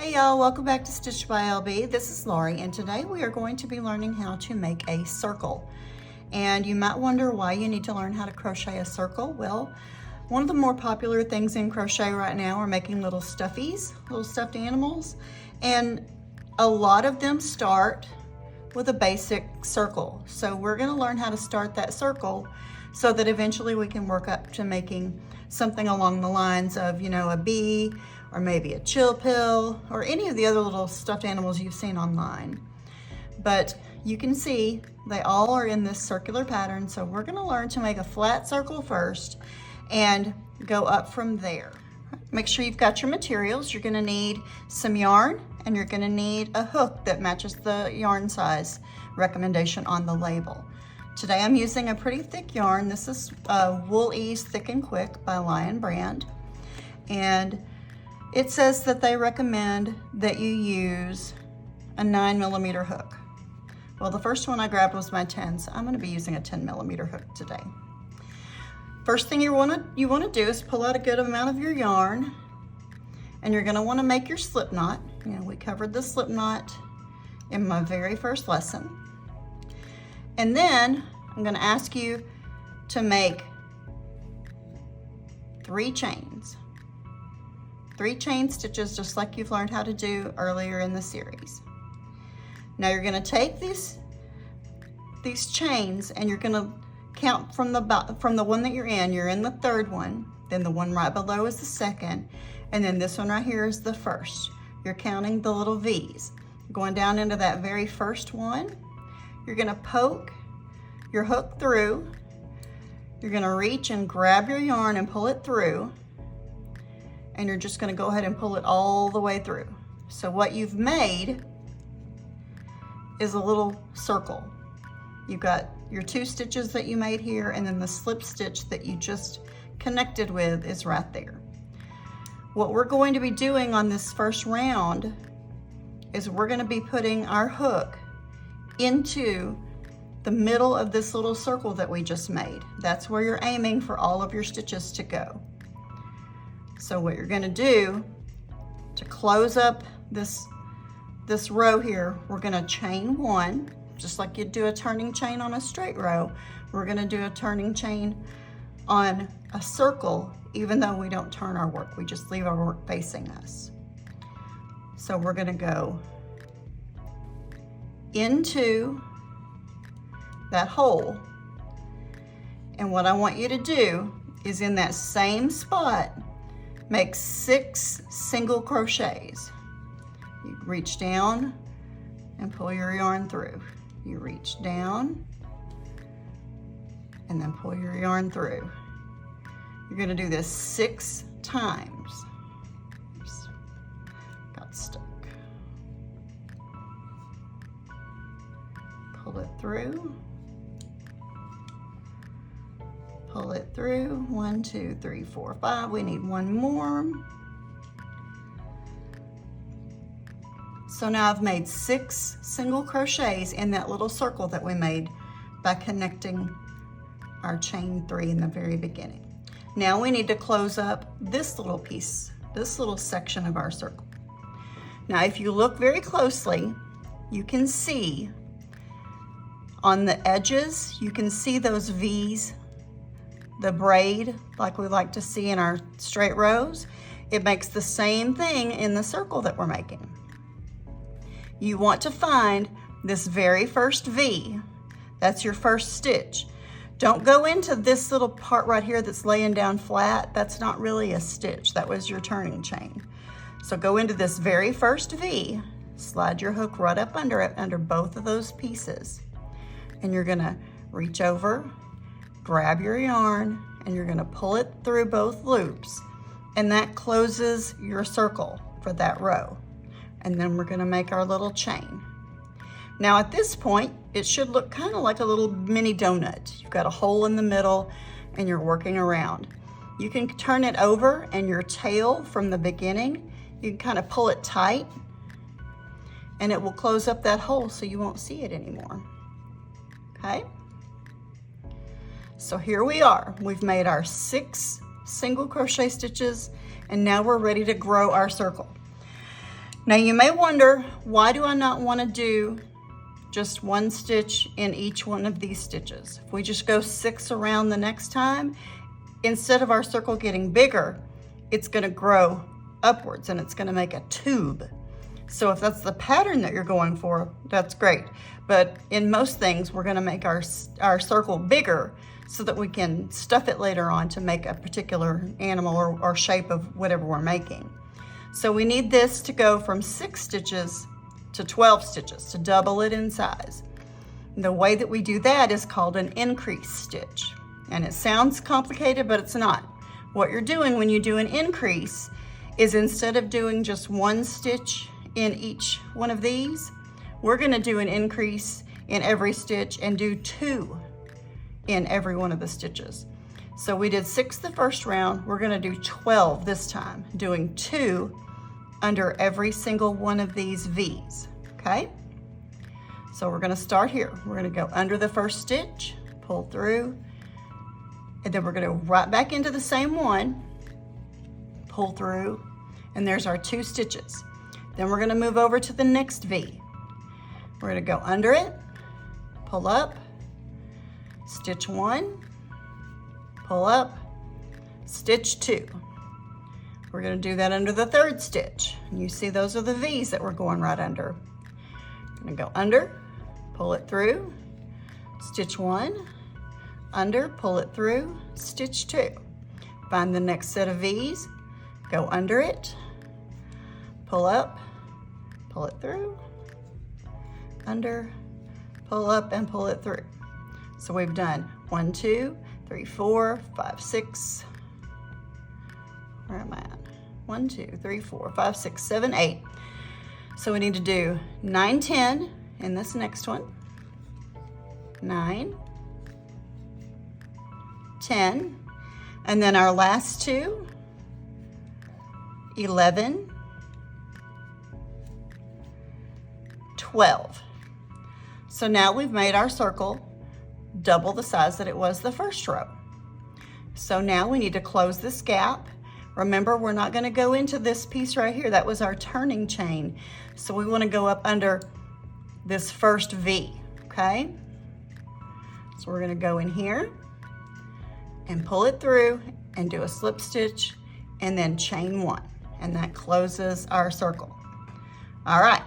Hey y'all, welcome back to Stitch by LB. This is Lori, and today we are going to be learning how to make a circle. And you might wonder why you need to learn how to crochet a circle. Well, one of the more popular things in crochet right now are making little stuffies, little stuffed animals, and a lot of them start with a basic circle. So we're going to learn how to start that circle so that eventually we can work up to making something along the lines of, a bee, or maybe a chill pill, or any of the other little stuffed animals you've seen online. But you can see they all are in this circular pattern, so we're gonna learn to make a flat circle first and go up from there. Make sure you've got your materials. You're gonna need some yarn, and you're gonna need a hook that matches the yarn size recommendation on the label. Today I'm using a pretty thick yarn. This is Wool Ease Thick and Quick by Lion Brand. And it says that they recommend that you use a 9mm hook. Well, the first one I grabbed was my 10, so I'm gonna be using a 10mm hook today. First thing you wanna do is pull out a good amount of your yarn, and you're gonna wanna make your slip knot. We covered the slip knot in my very first lesson. And then I'm gonna ask you to make 3 chains. 3 chain stitches, just like you've learned how to do earlier in the series. Now you're gonna take these chains, and you're gonna count from the one that you're in the third one, then the one right below is the second, and then this one right here is the first. You're counting the little V's. Going down into that very first one, you're gonna poke your hook through. You're gonna reach and grab your yarn and pull it through. And you're just gonna go ahead and pull it all the way through. So what you've made is a little circle. You've got your 2 stitches that you made here, and then the slip stitch that you just connected with is right there. What we're going to be doing on this first round is we're gonna be putting our hook into the middle of this little circle that we just made. That's where you're aiming for all of your stitches to go. So what you're gonna do to close up this row here, we're gonna chain 1, just like you'd do a turning chain on a straight row. We're gonna do a turning chain on a circle, even though we don't turn our work, we just leave our work facing us. So we're gonna go into that hole. And what I want you to do is in that same spot, make 6 single crochets. You reach down and pull your yarn through. You reach down and then pull your yarn through. You're gonna do this 6 times. Oops, got stuck. Pull it through. Pull it through, 1, 2, 3, 4, 5. We need 1 more. So now I've made 6 single crochets in that little circle that we made by connecting our chain 3 in the very beginning. Now we need to close up this little piece, this little section of our circle. Now if you look very closely, you can see on the edges, you can see those V's, the braid, like we like to see in our straight rows. It makes the same thing in the circle that we're making. You want to find this very first V. That's your first stitch. Don't go into this little part right here that's laying down flat. That's not really a stitch. That was your turning chain. So go into this very first V, slide your hook right up under it, under both of those pieces. And you're gonna reach over, grab your yarn, and you're gonna pull it through both loops, and that closes your circle for that row. And then we're gonna make our little chain. Now at this point, it should look kind of like a little mini donut. You've got a hole in the middle and you're working around. You can turn it over, and your tail from the beginning, you can kind of pull it tight, and it will close up that hole so you won't see it anymore. Okay? So here we are. We've made our 6 single crochet stitches, and now we're ready to grow our circle. Now you may wonder, why do I not want to do just one stitch in each one of these stitches? If we just go 6 around the next time, instead of our circle getting bigger, it's going to grow upwards and it's going to make a tube. So if that's the pattern that you're going for, that's great. But in most things, we're going to make our circle bigger so that we can stuff it later on to make a particular animal or shape of whatever we're making. So we need this to go from 6 stitches to 12 stitches, to double it in size. The way that we do that is called an increase stitch. And it sounds complicated, but it's not. What you're doing when you do an increase is, instead of doing just one stitch in each one of these, we're going to do an increase in every stitch and do 2 in every one of the stitches. So we did 6 the first round, we're going to do 12 this time, doing 2 under every single one of these V's, okay? So we're going to start here. We're going to go under the first stitch, pull through, and then we're going to right back into the same one, pull through, and there's our 2 stitches. Then we're going to move over to the next V. We're going to go under it, pull up, stitch 1, pull up, stitch 2. We're going to do that under the 3rd stitch. And you see those are the V's that we're going right under. I'm going to go under, pull it through, stitch 1, under, pull it through, stitch 2. Find the next set of V's, go under it, pull up, pull it through, under, pull up, and pull it through. So we've done 1, 2, 3, 4, 5, 6. Where am I at? 1, 2, 3, 4, 5, 6, 7, 8. So we need to do 9, 10 in this next one. 9, 10, and then our last 2, 11, 12. So now we've made our circle double the size that it was the first row. So now we need to close this gap. Remember, we're not going to go into this piece right here. That was our turning chain. So we want to go up under this first V, okay? So we're going to go in here and pull it through and do a slip stitch and then chain 1, and that closes our circle. All right,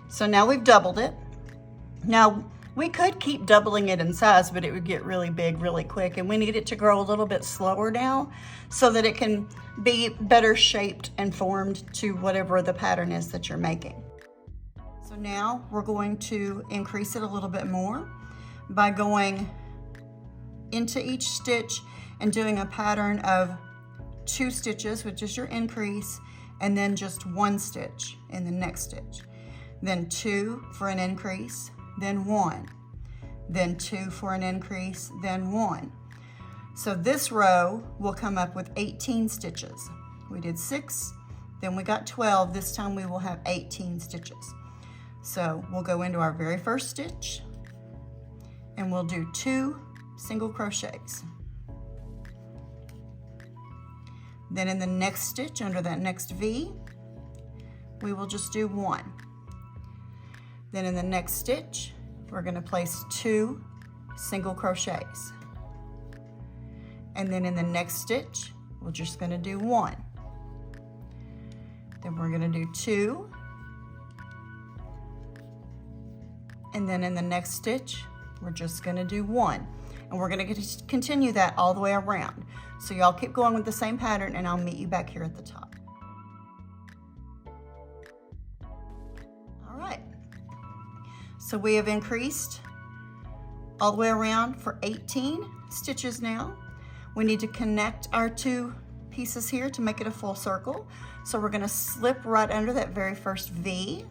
so now we've doubled it. Now we could keep doubling it in size, but it would get really big really quick, and we need it to grow a little bit slower now so that it can be better shaped and formed to whatever the pattern is that you're making. So now we're going to increase it a little bit more by going into each stitch and doing a pattern of 2 stitches, which is your increase, and then just 1 stitch in the next stitch. Then 2 for an increase, then 1, then 2 for an increase, then 1. So this row will come up with 18 stitches. We did 6, then we got 12. This time we will have 18 stitches. So we'll go into our very first stitch and we'll do 2 single crochets. Then in the next stitch under that next V, we will just do 1. Then in the next stitch, we're going to place 2 single crochets. And then in the next stitch, we're just going to do 1. Then we're going to do 2. And then in the next stitch, we're just going to do 1. And we're going to continue that all the way around. So y'all keep going with the same pattern, and I'll meet you back here at the top. All right. So we have increased all the way around for 18 stitches now. We need to connect our 2 pieces here to make it a full circle. So we're going to slip right under that very first V,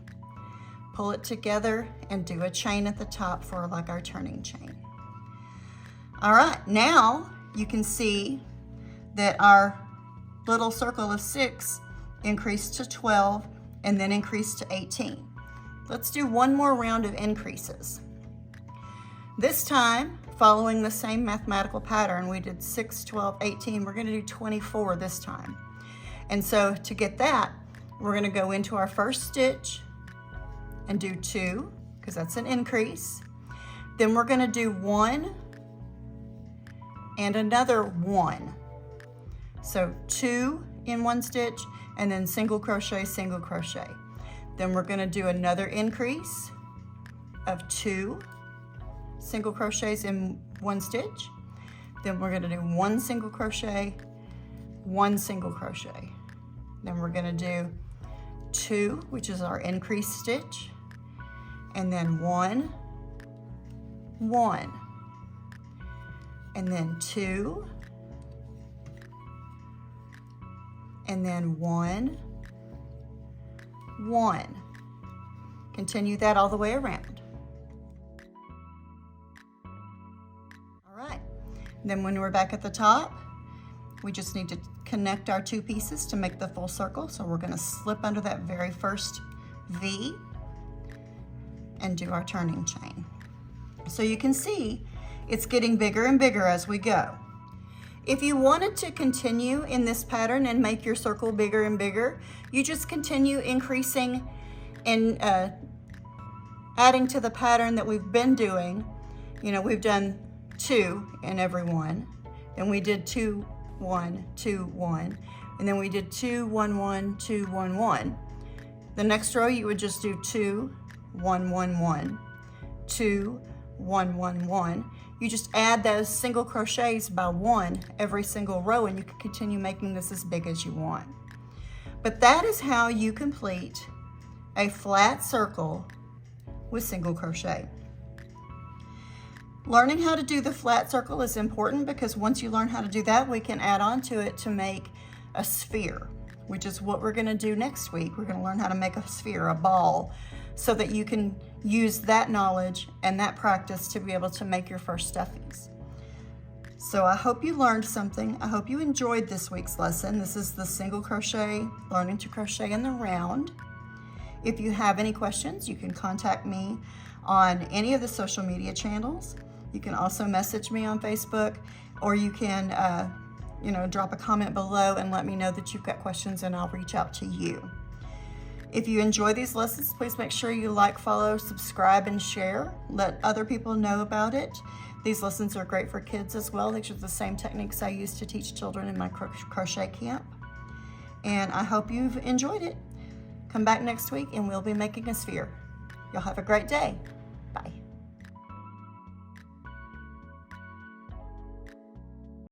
pull it together, and do a chain at the top for like our turning chain. All right, now you can see that our little circle of 6 increased to 12 and then increased to 18. Let's do one more round of increases. This time, following the same mathematical pattern, we did 6, 12, 18. We're going to do 24 this time. And so to get that, We're going to go into our first stitch and do 2, because that's an increase. Then we're going to do 1 and another 1. So 2 in one stitch, and then single crochet, single crochet. Then we're going to do another increase of 2 single crochets in one stitch. Then we're going to do 1 single crochet, 1 single crochet. Then we're going to do 2, which is our increase stitch, and then 1, 1, and then 2, and then 1, 1. Continue that all the way around. All right, then when we're back at the top, we just need to connect our 2 pieces to make the full circle. So we're going to slip under that very first V and do our turning chain. So you can see it's getting bigger and bigger as we go. If you wanted to continue in this pattern and make your circle bigger and bigger, you just continue increasing and adding to the pattern that we've been doing. You know, we've done 2 in every one, then we did 2, 1, 2, 1, and then we did 2, 1, 1, 2, 1, 1. The next row you would just do 2, 1, 1, 1, 2, 1, 1, 1. You just add those single crochets by 1 every single row, and you can continue making this as big as you want. But that is how you complete a flat circle with single crochet. Learning how to do the flat circle is important, because once you learn how to do that, we can add on to it to make a sphere, which is what we're going to do next week. We're going to learn how to make a sphere, a ball, so that you can use that knowledge and that practice to be able to make your first stuffies. So I hope you learned something. I hope you enjoyed this week's lesson. This is the single crochet, learning to crochet in the round. If you have any questions, you can contact me on any of the social media channels. You can also message me on Facebook, or you can drop a comment below and let me know that you've got questions, and I'll reach out to you. If you enjoy these lessons, please make sure you like, follow, subscribe, and share. Let other people know about it. These lessons are great for kids as well. These are the same techniques I use to teach children in my crochet camp. And I hope you've enjoyed it. Come back next week and we'll be making a sphere. Y'all have a great day.